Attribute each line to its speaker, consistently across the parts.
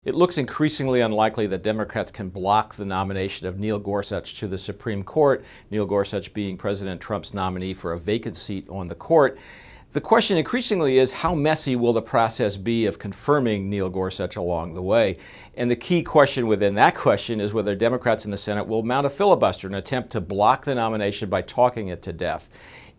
Speaker 1: It looks increasingly unlikely that Democrats can block the nomination of Neil Gorsuch to the Supreme Court, Neil Gorsuch being President Trump's nominee for a vacant seat on the court. The question increasingly is, how messy will the process be of confirming Neil Gorsuch along the way? And the key question within that question is whether Democrats in the Senate will mount a filibuster, an attempt to block the nomination by talking it to death.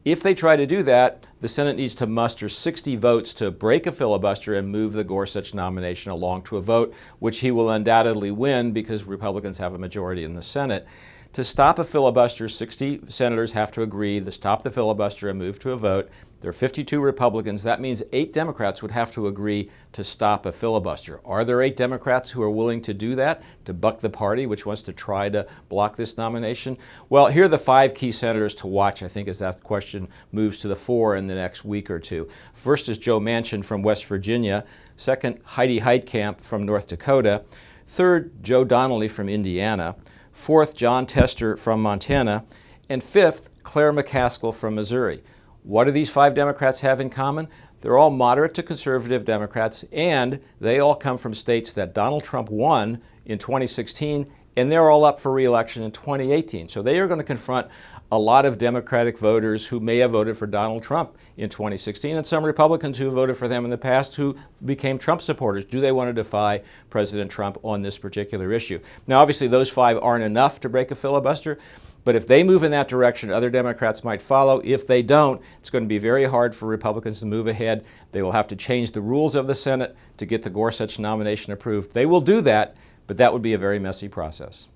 Speaker 1: If they try to do that, the Senate needs to muster 60 votes to break a filibuster and move the Gorsuch nomination along to a vote, which he will undoubtedly win because Republicans have a majority in the Senate. To stop a filibuster, 60 senators have to agree to stop the filibuster and move to a vote. There are 52 Republicans. That means 8 Democrats would have to agree to stop a filibuster. Are there 8 Democrats who are willing to do that, to buck the party which wants to try to block this nomination? Well, here are the 5 key senators to watch, I think, as that question moves to the fore in the next week or two. First is Joe Manchin from West Virginia. Second, Heidi Heitkamp from North Dakota. Third, Joe Donnelly from Indiana. Fourth, John Tester from Montana. And fifth, Claire McCaskill from Missouri. What do these 5 Democrats have in common? They're all moderate to conservative Democrats, and they all come from states that Donald Trump won in 2016, and they're all up for re-election in 2018. So they are going to confront a lot of Democratic voters who may have voted for Donald Trump in 2016, and some Republicans who voted for them in the past who became Trump supporters. Do they want to defy President Trump on this particular issue? Now, obviously, those 5 aren't enough to break a filibuster, but if they move in that direction, other Democrats might follow. If they don't, it's going to be very hard for Republicans to move ahead. They will have to change the rules of the Senate to get the Gorsuch nomination approved. They will do that, but that would be a very messy process.